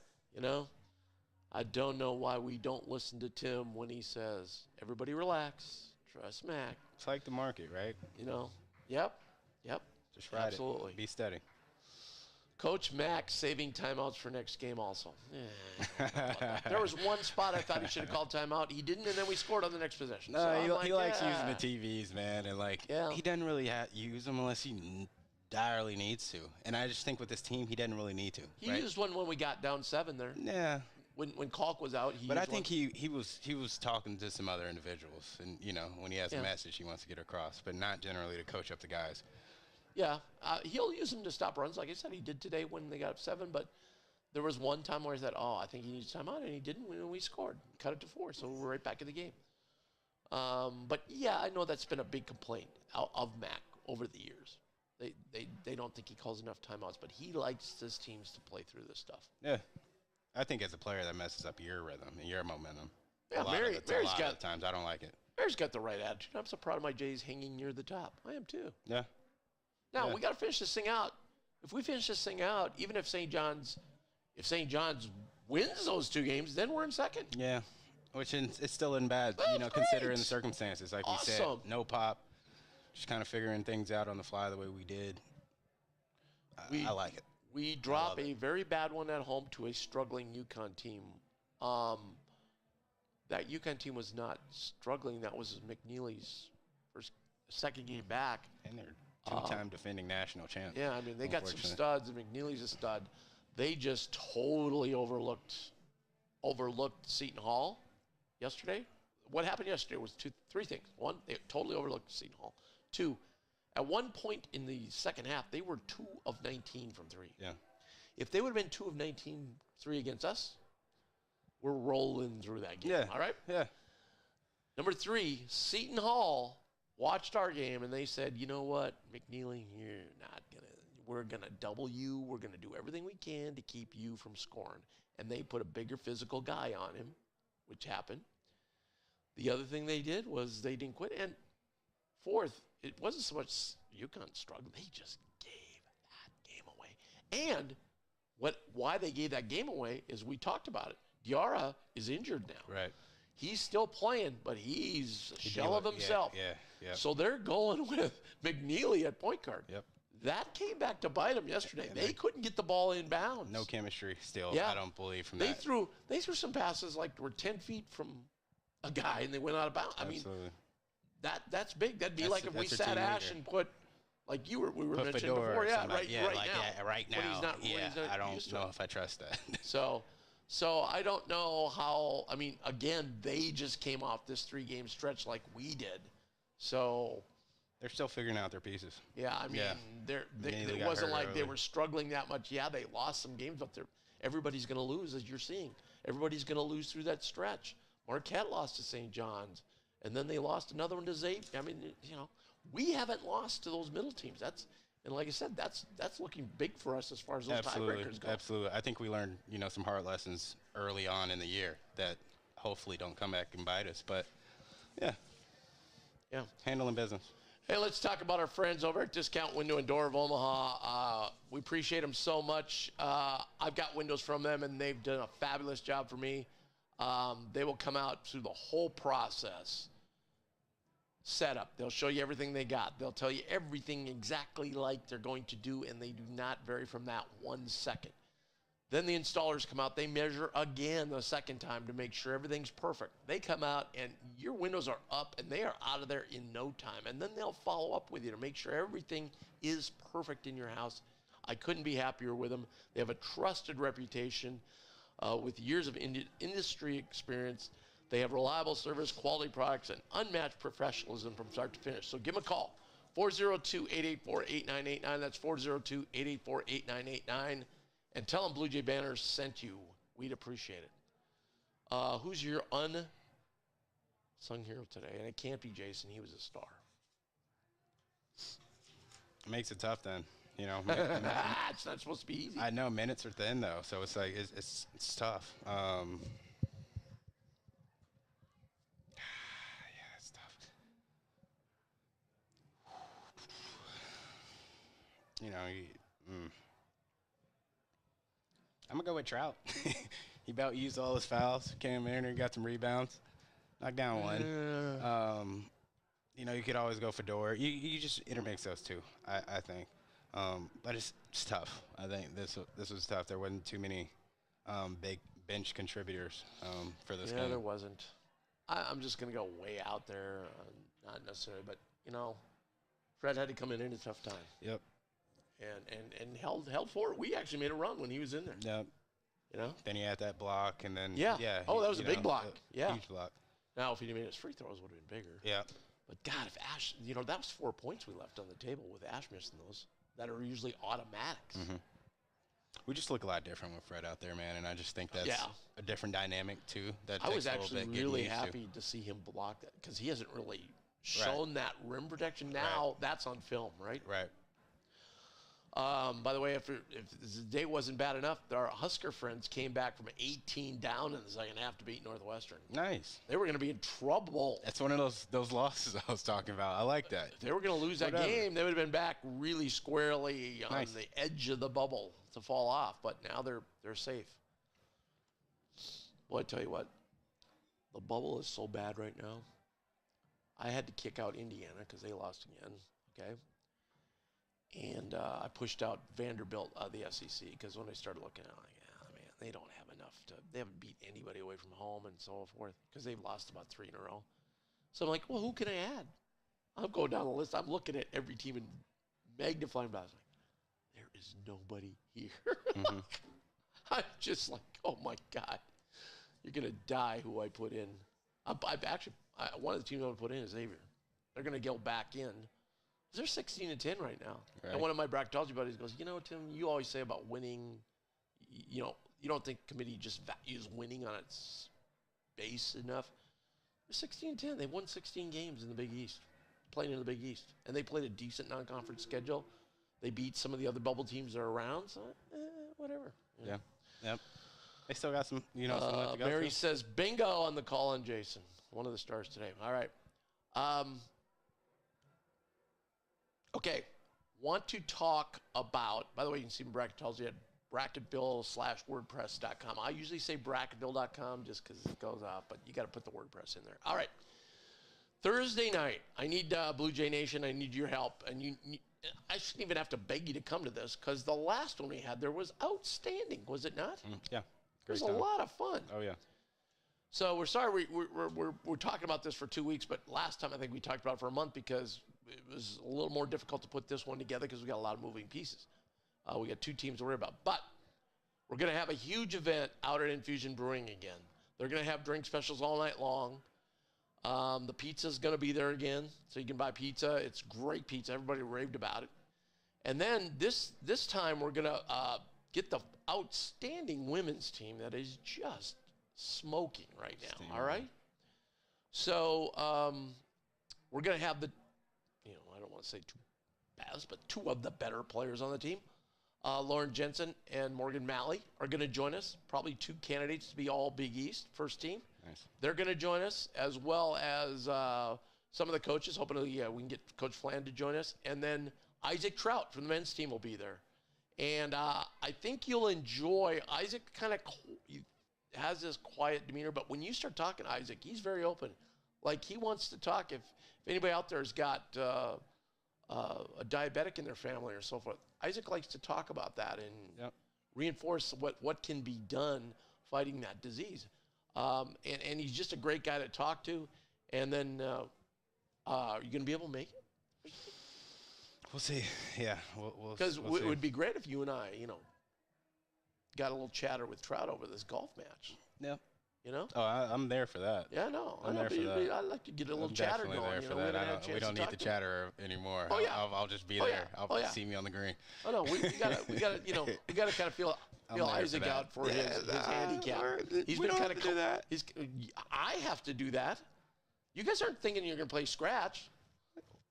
Speaker 1: I don't know why we don't listen to Tim when he says, everybody relax, trust Mac.
Speaker 2: It's like the market, right?
Speaker 1: Yep.
Speaker 2: Just ride
Speaker 1: Absolutely.
Speaker 2: it. Be steady.
Speaker 1: Coach Mac saving timeouts for next game also. There was one spot I thought he should have called timeout. He didn't, and then we scored on the next possession.
Speaker 2: No, he likes using the TVs, man, and he doesn't really use them unless he direly needs to. And I just think with this team, he doesn't really need to.
Speaker 1: He used one when we got down 7 there.
Speaker 2: Yeah.
Speaker 1: When Kalk was out,
Speaker 2: But I think he was talking to some other individuals, and when he has a message he wants to get across, but not generally to coach up the guys.
Speaker 1: Yeah, he'll use them to stop runs, like I said, he did today when they got up 7. But there was one time where he said, "Oh, I think he needs timeout," and he didn't when we scored, cut it to 4, so we're right back in the game. But yeah, I know that's been a big complaint of Mac over the years. They don't think he calls enough timeouts, but he likes his teams to play through this stuff.
Speaker 2: Yeah. I think as a player that messes up your rhythm and your momentum.
Speaker 1: Yeah, Mary's
Speaker 2: a lot of the times I don't like it.
Speaker 1: Mary's got the right attitude. I'm so proud of my Jays hanging near the top. I am too.
Speaker 2: Yeah.
Speaker 1: Now we got to finish this thing out. If we finish this thing out, even if St. John's wins those 2 games, then we're in second.
Speaker 2: Yeah. Which it's still in bad, considering the circumstances. Like we said, no pop, just kind of figuring things out on the fly the way we did. I like it.
Speaker 1: We drop a very bad one at home to a struggling UConn team. That UConn team was not struggling. That was McNeely's second game back.
Speaker 2: And they're 2-time defending national champ.
Speaker 1: Yeah, I mean, they got some studs, and McNeely's a stud. They just totally overlooked Seton Hall yesterday. What happened yesterday was 3 things. 1, they totally overlooked Seton Hall. 2, at one point in the second half, they were 2 of 19 from 3.
Speaker 2: Yeah.
Speaker 1: If they would have been 2 of 19, 3 against us, we're rolling through that game.
Speaker 2: Yeah.
Speaker 1: All right?
Speaker 2: Yeah.
Speaker 1: Number 3, Seton Hall watched our game, and they said, you know what, McNeely, we're going to double you. We're going to do everything we can to keep you from scoring. And they put a bigger physical guy on him, which happened. The other thing they did was they didn't quit. And 4th, it wasn't so much UConn struggle. They just gave that game away. And why they gave that game away is we talked about it. Diarra is injured now.
Speaker 2: Right.
Speaker 1: He's still playing, but he's a shell of himself.
Speaker 2: Yeah.
Speaker 1: So they're going with McNeely at point guard.
Speaker 2: Yep.
Speaker 1: That came back to bite them yesterday. They couldn't get the ball in bounds.
Speaker 2: No chemistry still,
Speaker 1: Yeah.
Speaker 2: I don't believe, from
Speaker 1: They
Speaker 2: that.
Speaker 1: threw some passes like were 10 feet from a guy, and they went out of bounds.
Speaker 2: Absolutely.
Speaker 1: I mean, that's big. That'd be like if we
Speaker 2: that's
Speaker 1: sat
Speaker 2: their team
Speaker 1: Ash
Speaker 2: leader.
Speaker 1: and put, like we were
Speaker 2: Put
Speaker 1: mentioning
Speaker 2: Fedora
Speaker 1: before.
Speaker 2: or
Speaker 1: Yeah,
Speaker 2: somebody.
Speaker 1: right now.
Speaker 2: Right now.
Speaker 1: When he's not
Speaker 2: I don't
Speaker 1: used to
Speaker 2: know
Speaker 1: it.
Speaker 2: if I trust that.
Speaker 1: So I don't know how. I mean, again, they just came off this 3-game stretch like we did. So
Speaker 2: They're still figuring out their pieces.
Speaker 1: yeah, I mean,
Speaker 2: Mainly
Speaker 1: it
Speaker 2: got
Speaker 1: wasn't
Speaker 2: hurt
Speaker 1: like they
Speaker 2: early.
Speaker 1: were struggling that much. Yeah, they lost some games, but everybody's going to lose, as you're seeing. Everybody's going to lose through that stretch. Marquette lost to St. John's, and then they lost another one to Xavier. I mean, we haven't lost to those middle teams. And like I said, that's looking big for us as far as those tiebreakers go.
Speaker 2: Absolutely. I think we learned, some hard lessons early on in the year that hopefully don't come back and bite us. But, yeah, handling business.
Speaker 1: Hey, let's talk about our friends over at Discount Window and Door of Omaha. We appreciate them so much. I've got windows from them, and they've done a fabulous job for me. They will come out through the whole process. Setup. They'll show you everything they got. They'll tell you everything exactly like they're going to do, and they do not vary from that 1 second. Then the installers come out. They measure again the second time to make sure everything's perfect. They come out, and your windows are up, and they are out of there in no time. And then they'll follow up with you to make sure everything is perfect in your house. I couldn't be happier with them. They have a trusted reputation with years of industry experience. They have reliable service, quality products, and unmatched professionalism from start to finish. So give them a call, 402-884-8989. That's 402-884-8989. And tell them Blue Jay Banners sent you. We'd appreciate it. Who's your unsung hero today? And it can't be Jason. He was a star.
Speaker 2: It makes it tough then. You know,
Speaker 1: It's not supposed to be easy.
Speaker 2: I know minutes are thin though, so it's like it's tough. Yeah, it's tough. You know, I'm gonna go with Trout. He about used all his fouls. Cam Mariner got some rebounds, knocked down one. You know, you could always go Fedor. You just intermix those two, I think. But it's tough. I think this was tough. There wasn't too many big bench contributors for this game.
Speaker 1: Yeah, there wasn't. I'm just going to go way out there. Not necessarily, but, you know, Fred had to come in a tough time.
Speaker 2: Yep.
Speaker 1: And held for it. We actually made a run when he was in there.
Speaker 2: Yep.
Speaker 1: You know?
Speaker 2: Then he had that block, and then
Speaker 1: yeah. Oh, that was a big block. Yeah.
Speaker 2: Huge block.
Speaker 1: Now, if he made his free throws, would have been bigger.
Speaker 2: Yeah.
Speaker 1: But God, if Ash, you know, that was 4 points we left on the table with Ash missing those that are usually automatics.
Speaker 2: Mm-hmm. We just look a lot different with Fred out there, man, and I just think that's a different dynamic too. That
Speaker 1: I was
Speaker 2: takes a
Speaker 1: actually
Speaker 2: little bit
Speaker 1: really
Speaker 2: getting used
Speaker 1: happy to see him block that because he hasn't really shown that rim protection. Now that's on film, right?
Speaker 2: Right.
Speaker 1: By the way, if the day wasn't bad enough, our Husker friends came back from 18 down in the second half to beat Northwestern.
Speaker 2: Nice.
Speaker 1: They were going to be in trouble.
Speaker 2: That's one of those losses I was talking about. I like that.
Speaker 1: If they were going to lose that game, they would have been back really squarely on the edge of the bubble to fall off. But now they're safe. Boy, I tell you what, the bubble is so bad right now. I had to kick out Indiana because they lost again. Okay. And I pushed out Vanderbilt out of the SEC because when I started looking at it, I'm like, yeah, man, they don't have enough they haven't beat anybody away from home and so forth because they've lost about 3 in a row. So I'm like, well, who can I add? I'm going down the list. I'm looking at every team and magnifying glass. Like, there is nobody here. Mm-hmm. I'm just like, oh my God, you're going to die who I put in. One of the teams I would put in is Xavier. They're going to go back in. They're 16-10 right now. Right. And one of my bracketology buddies goes, you know, Tim, you always say about winning, you know, you don't think committee just values winning on its base enough. They're 16-10. They've won 16 games in the Big East, playing in the Big East. And they played a decent non-conference schedule. They beat some of the other bubble teams that are around, so whatever.
Speaker 2: Yeah. Yep. They still got some, you know, some left to go.
Speaker 1: Mary says bingo on the call on Jason. One of the stars today. All right. Okay, want to talk about, by the way, you can see my bracketology at bracketbill.wordpress.com. I usually say bracketbill.com just because it goes out, but you got to put the WordPress in there. All right, Thursday night, I need Blue Jay Nation, I need your help. And I shouldn't even have to beg you to come to this because the last one we had there was outstanding, was it not?
Speaker 2: Yeah.
Speaker 1: It was a lot of fun.
Speaker 2: Oh, yeah.
Speaker 1: So we're sorry we're talking about this for 2 weeks, but last time I think we talked about it for a month because it was a little more difficult to put this one together because we got a lot of moving pieces. We got 2 teams to worry about. But we're going to have a huge event out at Infusion Brewing again. They're going to have drink specials all night long. The pizza's going to be there again, so you can buy pizza. It's great pizza. Everybody raved about it. And then this time we're going to get the outstanding women's team that is just smoking right now, all right? So we're going to have the, you know, I don't want to say 2 best, but 2 of the better players on the team. Lauren Jensen and Morgan Malley are going to join us, probably 2 candidates to be all Big East first team.
Speaker 2: Nice. They're
Speaker 1: going to join us, as well as some of the coaches. Hopefully, we can get Coach Flan to join us. And then Isaac Trout from the men's team will be there. And I think you'll enjoy Isaac. Kind of has this quiet demeanor, but when you start talking to Isaac, he's very open. Like, he wants to talk. If anybody out there has got a diabetic in their family or so forth, Isaac likes to talk about that and reinforce what can be done fighting that disease. And he's just a great guy to talk to. And then are you going to be able to make it?
Speaker 2: We'll see. Yeah.
Speaker 1: Because it would be great if you and I, got a little chatter with Trout over this golf match.
Speaker 2: Yeah.
Speaker 1: You know?
Speaker 2: Oh, I'm there for that.
Speaker 1: Yeah, no.
Speaker 2: I'm there for that.
Speaker 1: I'd like to get a little chatter going.
Speaker 2: There for that. We don't need the chatter anymore.
Speaker 1: Oh, yeah.
Speaker 2: I'll just be there. I'll see me on the green.
Speaker 1: Oh, no. We gotta we gotta kind of feel Isaac out for his handicap. He's been kind of
Speaker 2: do that.
Speaker 1: I have to do that. You guys aren't thinking you're going to play scratch.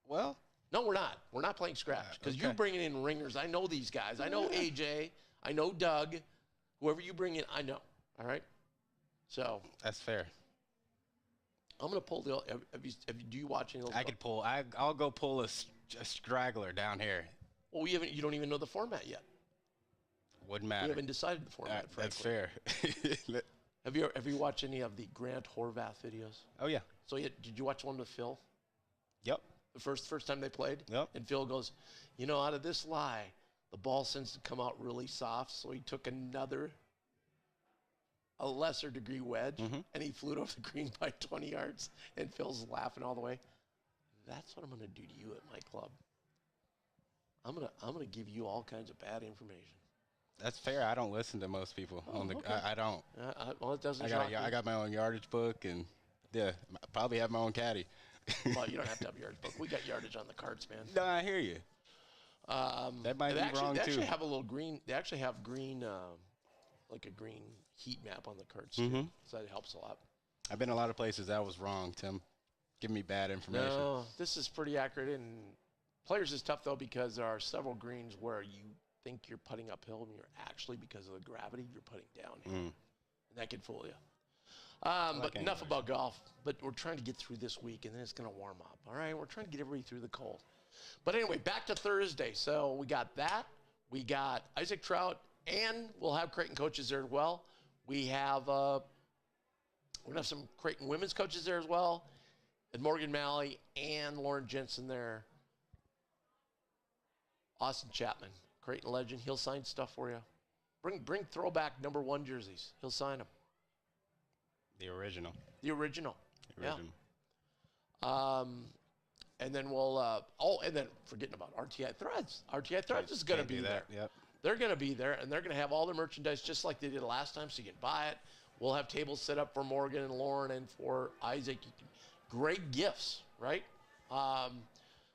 Speaker 2: Well,
Speaker 1: No, we're not. We're not playing scratch because you're bringing in ringers. I know these guys. I know AJ. I know Doug. Whoever you bring in, I know. All right? So.
Speaker 2: That's fair.
Speaker 1: I'm going to pull the do you watch any of those?
Speaker 2: I could pull. I'll go pull a straggler down here.
Speaker 1: Well, you don't even know the format yet.
Speaker 2: Wouldn't matter.
Speaker 1: We haven't decided the format,
Speaker 2: That's
Speaker 1: frankly.
Speaker 2: fair.
Speaker 1: Have you watched any of the Grant Horvath videos?
Speaker 2: Oh, yeah.
Speaker 1: So did you watch one with Phil?
Speaker 2: Yep.
Speaker 1: The first time they played?
Speaker 2: Yep.
Speaker 1: And Phil goes, out of this lie, the ball seems to come out really soft, so he took a lesser degree wedge, and he flew it over the green by 20 yards, and Phil's laughing all the way. That's what I'm going to do to you at my club. I'm gonna give you all kinds of bad information.
Speaker 2: That's fair. I don't listen to most people. I don't.
Speaker 1: Well, it doesn't shock me.
Speaker 2: I got my own yardage book, and probably have my own caddy.
Speaker 1: Well, you don't have to have a yardage book. We got yardage on the carts, man.
Speaker 2: No, I hear you. That might be wrong
Speaker 1: they
Speaker 2: too.
Speaker 1: Actually have a little green. They actually have green, like a green heat map on the carts too. So that helps a lot.
Speaker 2: I've been a lot of places that was wrong, Tim. Give me bad information.
Speaker 1: No, this is pretty accurate. And players is tough though because there are several greens where you think you're putting uphill and you're actually, because of the gravity, you're putting downhill. And that can fool you. But enough about golf. But we're trying to get through this week, and then it's going to warm up. All right, we're trying to get everybody through the cold. But anyway, back to Thursday. So we got that. We got Isaac Trout, and we'll have Creighton coaches there as well. We have we're going to have some Creighton women's coaches there as well, and Morgan Malley and Lauren Jensen there. Austin Chapman, Creighton legend. He'll sign stuff for you. Bring throwback #1 jerseys. He'll sign them.
Speaker 2: The original.
Speaker 1: Yeah. And then we'll, and then forgetting about RTI Threads. RTI Threads is going to be there.
Speaker 2: Yep.
Speaker 1: They're going to be there, and they're going to have all the merchandise just like they did last time, so you can buy it. We'll have tables set up for Morgan and Lauren and for Isaac. Great gifts, right?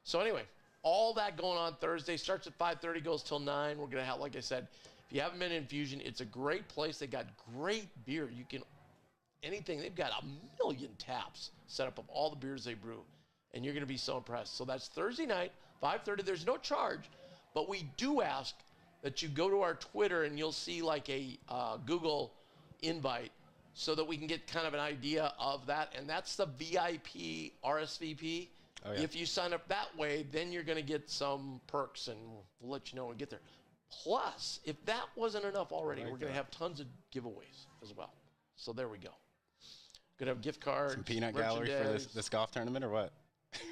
Speaker 1: So anyway, all that going on Thursday. Starts at 5:30, goes till 9. We're going to have, like I said, if you haven't been in Fusion, it's a great place. They got great beer. You can, anything. They've got 1 million taps set up of all the beers they brew, and you're going to be so impressed. So that's Thursday night, 5:30. There's no charge, but we do ask that you go to our Twitter and you'll see like a Google invite so that we can get kind of an idea of that. And that's the VIP RSVP. Oh, yeah. If you sign up that way, then you're going to get some perks, and we'll let you know when we get there. Plus, if that wasn't enough already, we're going to have tons of giveaways as well. So there we go. Going to have gift cards.
Speaker 2: Some peanut gallery for this golf tournament or what?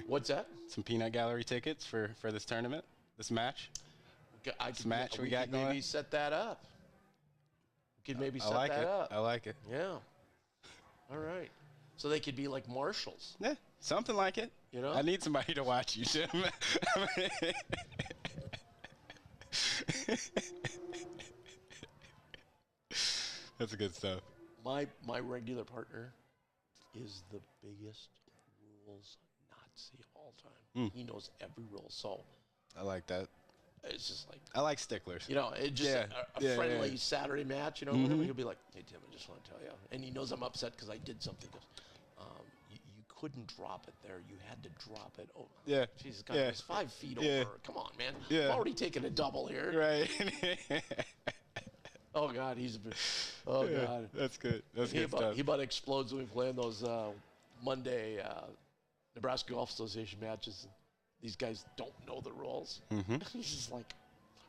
Speaker 1: What's that?
Speaker 2: Some peanut gallery tickets for this tournament, this match?
Speaker 1: We could maybe set that up. We could maybe set that up.
Speaker 2: I like it.
Speaker 1: Yeah. All right. So they could be like marshals.
Speaker 2: Yeah, something like it.
Speaker 1: You know?
Speaker 2: I need somebody to watch you, Tim. That's good stuff.
Speaker 1: My regular partner is the biggest rules Nazi of all time. He knows every rule. So
Speaker 2: I like that.
Speaker 1: It's just like,
Speaker 2: I like sticklers.
Speaker 1: It's just a friendly Saturday match. Whatever. He'll be like, "Hey Tim, I just want to tell you," and he knows I'm upset because I did something. He goes, you couldn't drop it there. You had to drop it over.
Speaker 2: Yeah.
Speaker 1: Jesus, God, he's 5 feet over. Come on, man. Yeah. I'm already taking a double here.
Speaker 2: Right.
Speaker 1: Oh God, God.
Speaker 2: That's good. That's good stuff.
Speaker 1: He about explodes when we play in those Monday Nebraska Golf Association matches. These guys don't know the rules. He's just like,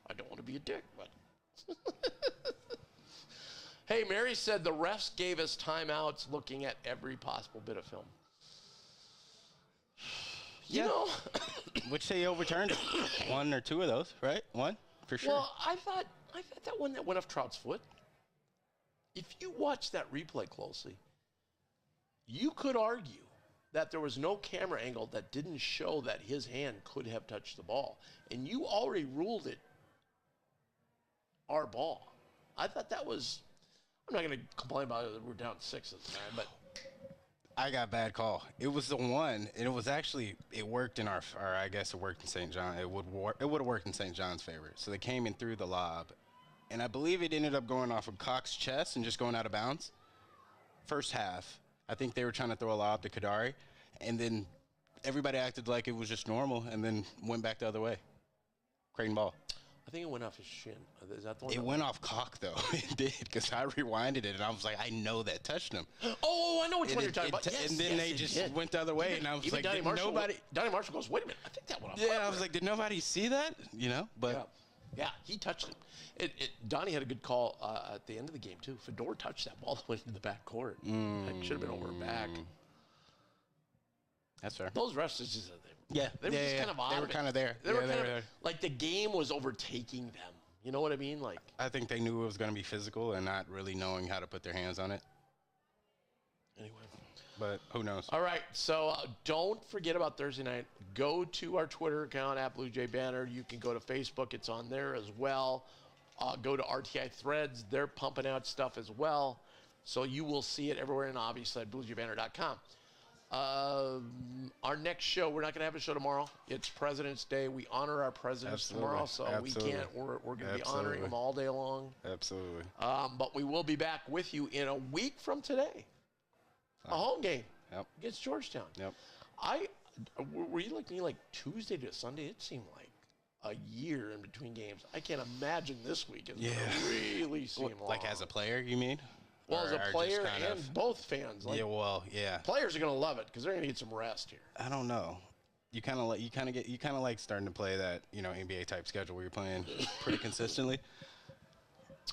Speaker 1: I don't want to be a dick, but. Hey, Mary said the refs gave us timeouts looking at every possible bit of film. You know.
Speaker 2: Which they overturned 1 or 2 of those, right? 1, for sure.
Speaker 1: Well, I thought that one that went off Trout's foot. If you watch that replay closely, you could argue that there was no camera angle that didn't show that his hand could have touched the ball. And you already ruled it our ball. I thought that was, I'm not going to complain about it that we're down 6 at the time, but.
Speaker 2: I got bad call. It was the one, and it was actually, it worked in or I guess it worked in St. John. It would have worked in St. John's favor. So they came in through the lob, and I believe it ended up going off of Cox's chest and just going out of bounds. First half, I think they were trying to throw a lob to Kadari, and then everybody acted like it was just normal and then went back the other way. Creighton ball.
Speaker 1: I think it went off his shin. Is that the one?
Speaker 2: It went off cock, though. It did, because I rewinded it, and I was like, I know that touched him.
Speaker 1: Oh, I know which one you're talking about. Yes,
Speaker 2: and then they just went the other way, and I was like,
Speaker 1: Donnie Marshall,
Speaker 2: nobody.
Speaker 1: Donnie Marshall goes, wait a minute, I think that went off.
Speaker 2: Yeah, I was like, did nobody see that? You know, but
Speaker 1: yeah, he touched it. Donnie had a good call at the end of the game too. Fedor touched that ball that went into the back court. That should have been over back.
Speaker 2: That's fair.
Speaker 1: Those refs just
Speaker 2: they
Speaker 1: were just kind of odd.
Speaker 2: They were kind of there.
Speaker 1: They were kind of like the game was overtaking them. You know what I mean? Like,
Speaker 2: I think they knew it was going to be physical and not really knowing how to put their hands on it.
Speaker 1: Anyway.
Speaker 2: But who knows?
Speaker 1: All right, so don't forget about Thursday night. Go to our Twitter account, @BlueJayBanner. You can go to Facebook. It's on there as well. Go to RTI Threads. They're pumping out stuff as well. So you will see it everywhere, and obviously at BlueJayBanner.com. Our next show, we're not going to have a show tomorrow. It's President's Day. We honor our presidents tomorrow, so we can't. We're going to be honoring them all day long.
Speaker 2: Absolutely.
Speaker 1: But we will be back with you in a week from today. A home game against Georgetown.
Speaker 2: Yep.
Speaker 1: Were you like me, like Tuesday to Sunday? It seemed like a year in between games. I can't imagine this week is going to really seem long.
Speaker 2: Like as a player, you mean?
Speaker 1: Well, as a player and both fans. Like, players are going to love it because they're going to get some rest here.
Speaker 2: I don't know. You kind of like starting to play that, NBA type schedule where you're playing pretty consistently.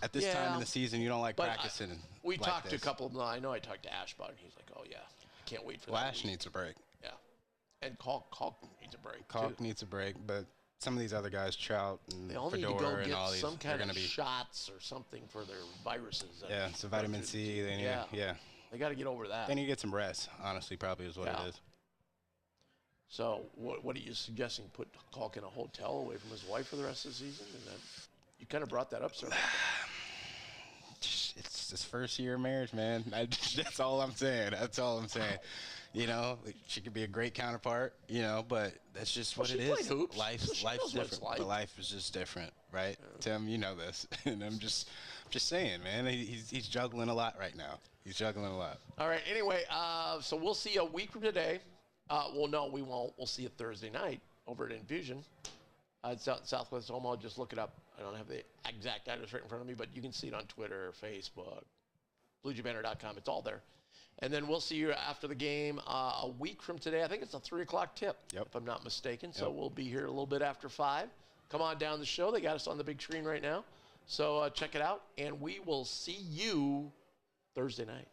Speaker 2: At this time in the season, you don't like practicing.
Speaker 1: We talked to a couple of them. I know I talked to Ash about it. And he's like, "Oh yeah, I can't wait for that."
Speaker 2: Ash needs a break.
Speaker 1: Yeah, and Kalk needs a break.
Speaker 2: Kalk needs a break, but some of these other guys, Trout and Fedor and all these,
Speaker 1: some kind of
Speaker 2: be
Speaker 1: shots or something for their viruses.
Speaker 2: Yeah, some vitamin C. They need,
Speaker 1: they got to get over that.
Speaker 2: They need to get some rest. Honestly, probably is what it is.
Speaker 1: So, what are you suggesting? Put Kalk in a hotel away from his wife for the rest of the season? And then you kind of brought that up, sir.
Speaker 2: It's his first year of marriage, man. That's all I'm saying. That's all I'm saying. She could be a great counterpart, but that's just what it is.
Speaker 1: Hoops,
Speaker 2: life's different. Like. Life is just different, right? Yeah. Tim, you know this. And I'm just saying, man, he's juggling a lot right now. He's juggling a lot.
Speaker 1: All right, anyway, so we'll see you a week from today. Well, no, we won't. We'll see you Thursday night over at Envision. It's out in Southwest Omaha. Just look it up. I don't have the exact address right in front of me, but you can see it on Twitter, Facebook, BlueJayBanner.com. It's all there. And then we'll see you after the game a week from today. I think it's a 3 o'clock tip, if I'm not mistaken. So we'll be here a little bit after 5. Come on down the show. They got us on the big screen right now. So check it out, and we will see you Thursday night.